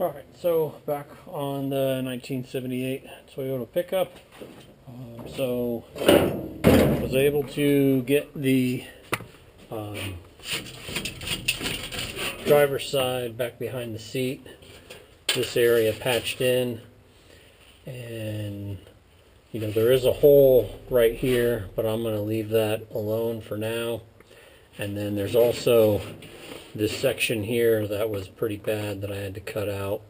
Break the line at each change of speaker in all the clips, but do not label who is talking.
Alright, so back on the 1978 Toyota pickup. So I was able to get the driver's side back behind the seat, this area patched in, and there is a hole right here, but I'm going to leave that alone for now. And then there's also this section here that was pretty bad that I had to cut out,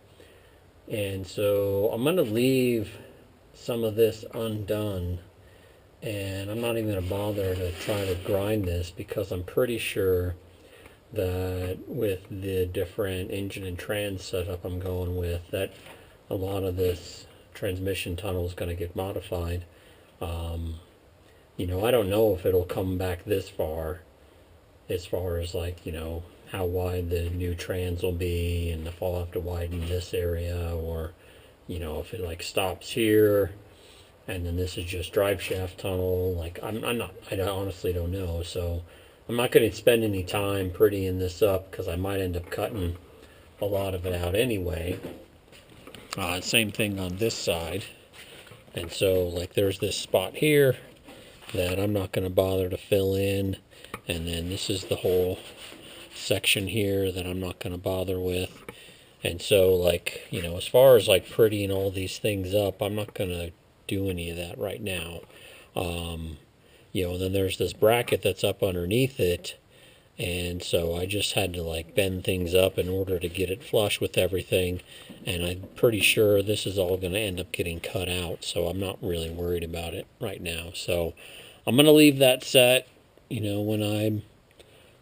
and so I'm going to leave some of this undone, and I'm not even going to bother to try to grind this because I'm pretty sure that with the different engine and trans setup I'm going with, that a lot of this transmission tunnel is going to get modified. I don't know if it'll come back this far as far as how wide the new trans will be, and if I'll have to widen this area, or if it stops here and then this is just drive shaft tunnel. I honestly don't know, so I'm not going to spend any time prettying this up because I might end up cutting a lot of it out anyway. Same thing on this side. And so there's this spot here that I'm not going to bother to fill in, and then this is the whole section here that I'm not going to bother with. And so as far as prettying all these things up, I'm not going to do any of that right now. And then there's this bracket that's up underneath it, and so I just had to bend things up in order to get it flush with everything, and I'm pretty sure this is all going to end up getting cut out, so I'm not really worried about it right now. So I'm going to leave that set. When I'm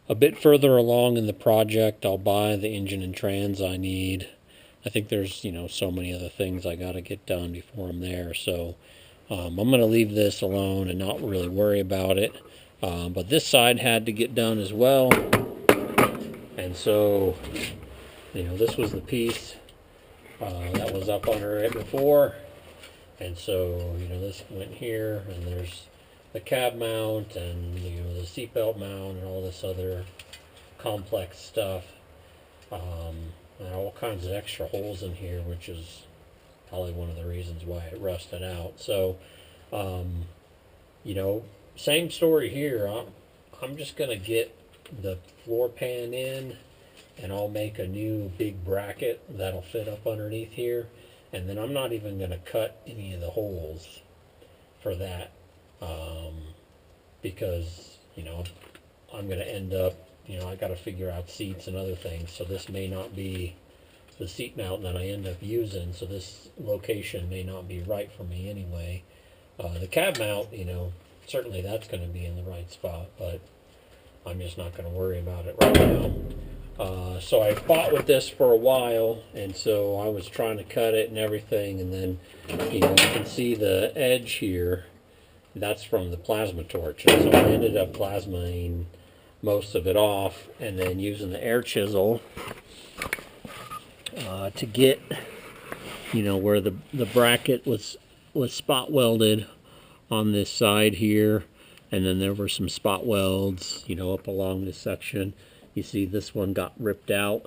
a bit further along in the project, I'll buy the engine and trans I need. I think there's so many other things I got to get done before I'm there, so I'm going to leave this alone and not really worry about it. But this side had to get done as well, and so this was the piece that was up under it before, and so this went here, and there's the cab mount and the seatbelt mount and all this other complex stuff, and all kinds of extra holes in here, which is probably one of the reasons why it rusted out. So same story here. I'm just going to get the floor pan in, and I'll make a new big bracket that'll fit up underneath here, and then I'm not even going to cut any of the holes for that, because I'm going to end up, I got to figure out seats and other things, so this may not be the seat mount that I end up using, so this location may not be right for me anyway. The cab mount, certainly that's going to be in the right spot, but I'm just not going to worry about it right now. So I fought with this for a while, and so I was trying to cut it and everything, and then you can see the edge here. That's from the plasma torch, and so I ended up plasmaing most of it off, and then using the air chisel to get where the bracket was spot welded on this side here, and then there were some spot welds up along this section. You see this one got ripped out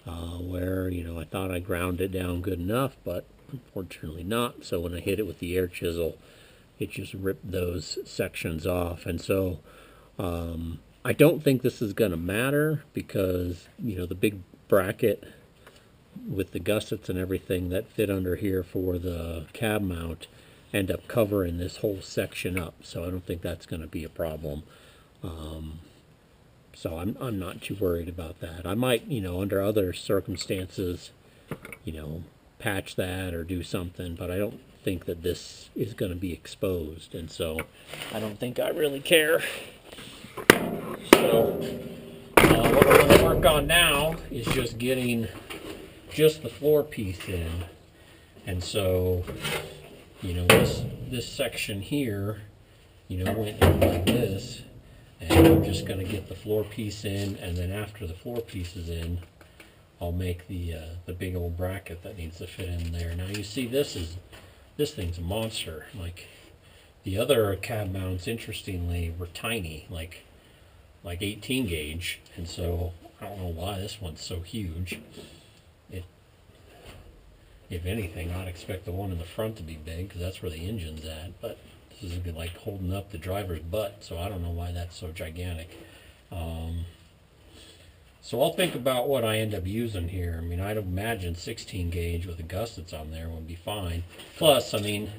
where I thought I ground it down good enough, but unfortunately not. So when I hit it with the air chisel, it just ripped those sections off. And so I don't think this is going to matter, because the big bracket with the gussets and everything that fit under here for the cab mount end up covering this whole section up, so I don't think that's going to be a problem. So I'm not too worried about that. I might under other circumstances patch that or do something, but I don't think that this is going to be exposed, and so I don't think I really care. So what we're going to work on now is just getting just the floor piece in, and so this section here went in like this, and I'm just going to get the floor piece in, and then after the floor piece is in, I'll make the big old bracket that needs to fit in there. Now you see this thing's a monster. The other cab mounts, interestingly, were tiny, like 18 gauge, and so I don't know why this one's so huge. If anything, I'd expect the one in the front to be big because that's where the engine's at. But this is like holding up the driver's butt, so I don't know why that's so gigantic. So I'll think about what I end up using here. I mean, I'd imagine 16 gauge with the gussets on there would be fine. Plus, I mean,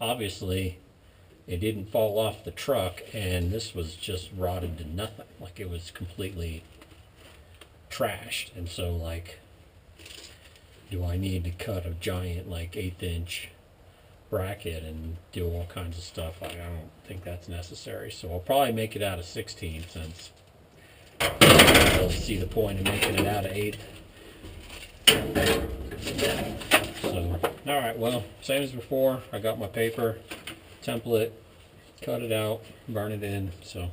obviously, it didn't fall off the truck, and this was just rotted to nothing. Like, it was completely trashed. And so, like, do I need to cut a giant, like, 1/8" bracket and do all kinds of stuff? I don't think that's necessary. So I'll probably make it out of 16 since I don't see the point in making it out of 8. So, alright, well, same as before. I got my paper template, cut it out, burn it in, so.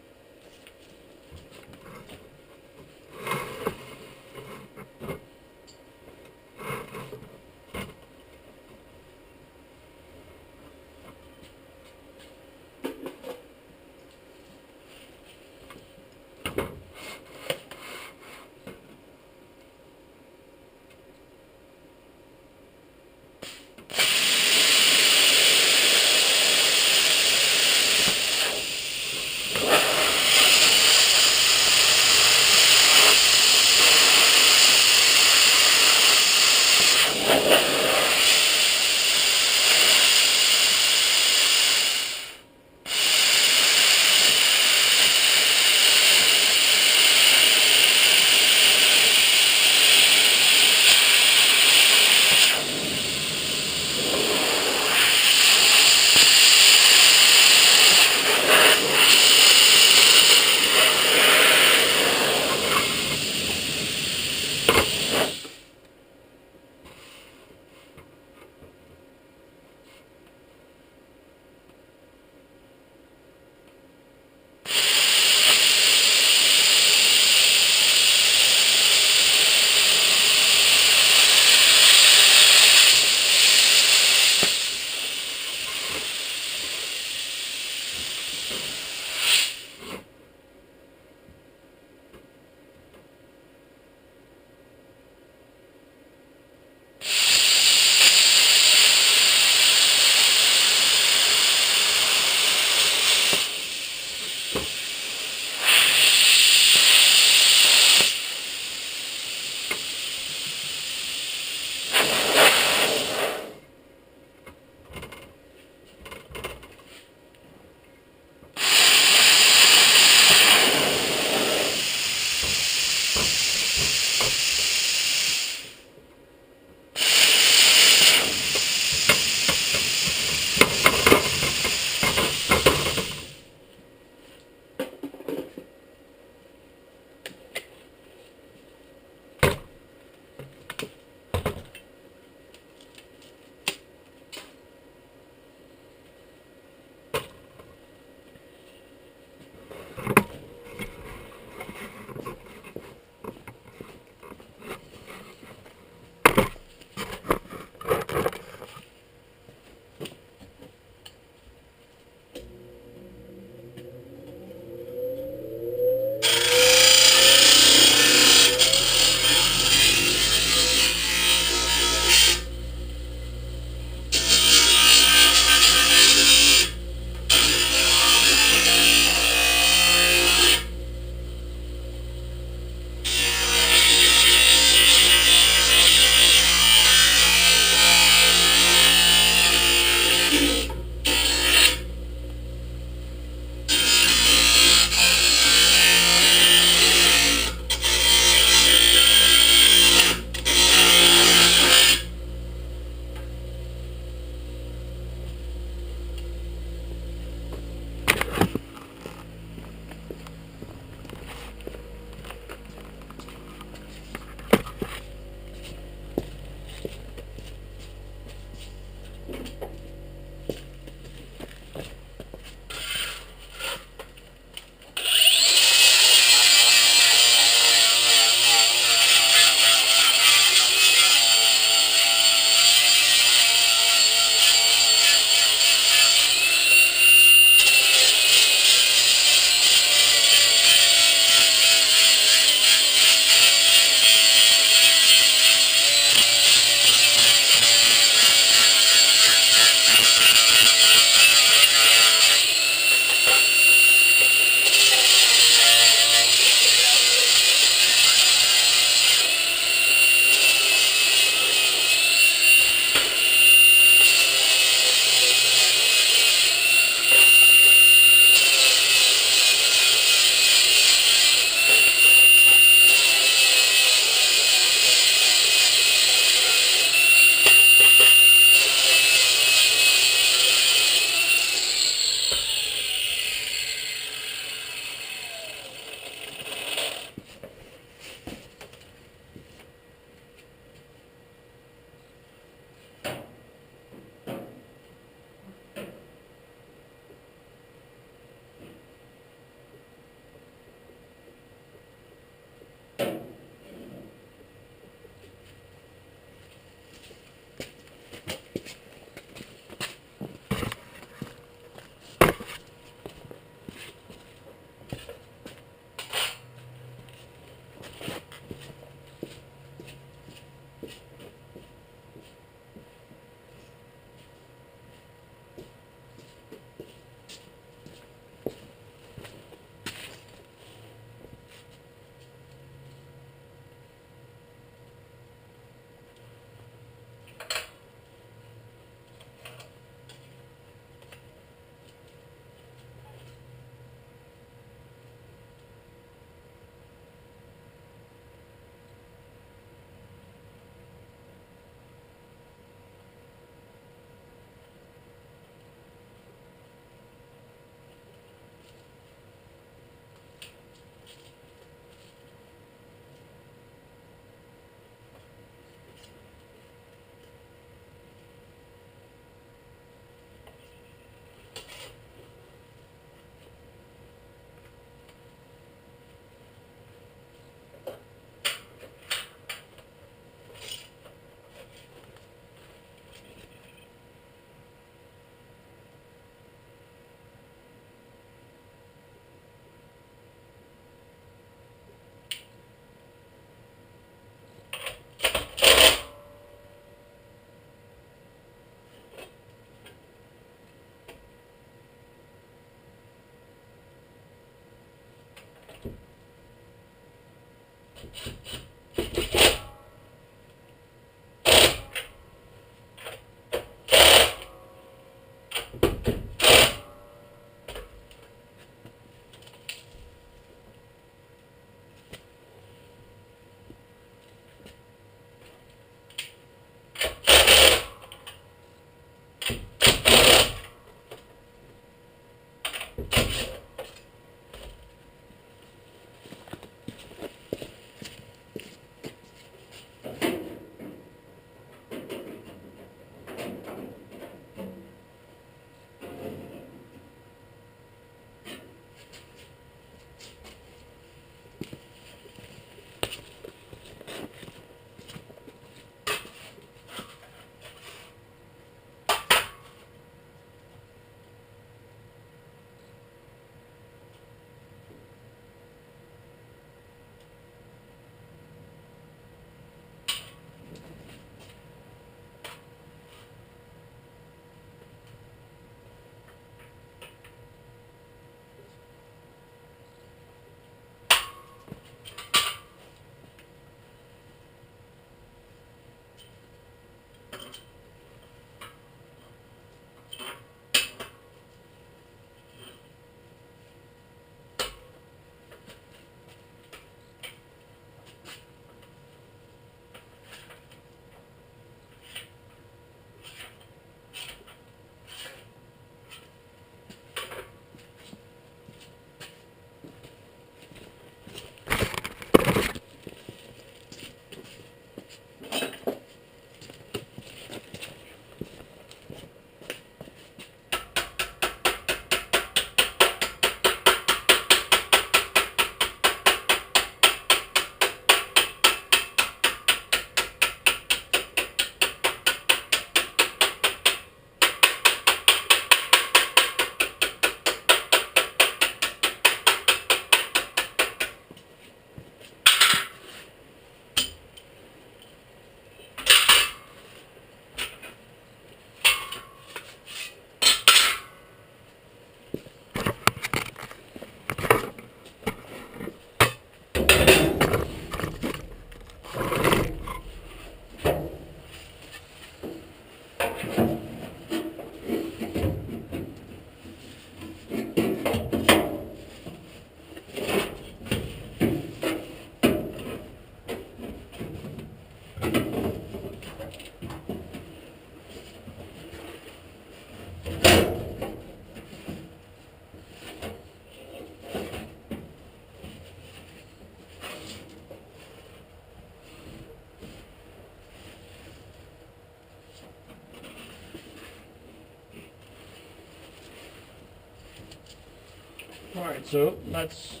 Alright, so that's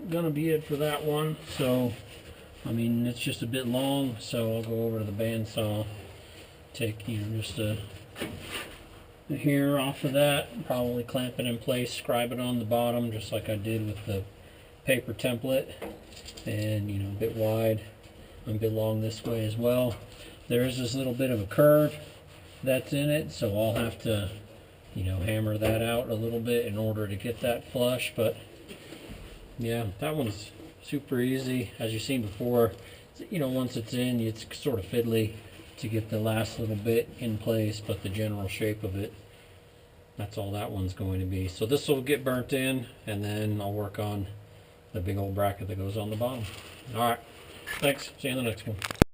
gonna be it for that one. So, I mean, it's just a bit long, so I'll go over to the bandsaw, take, you know, just a hair off of that, probably clamp it in place, scribe it on the bottom, just like I did with the paper template, and, you know, a bit wide, and a bit long this way as well. There is this little bit of a curve that's in it, so I'll have to, you know, hammer that out a little bit in order to get that flush. But yeah, that one's super easy. As you've seen before, you know, once it's in, it's sort of fiddly to get the last little bit in place, but the general shape of it, that's all that one's going to be. So this will get burnt in, and then I'll work on the big old bracket that goes on the bottom. All right, thanks. See you in the next one.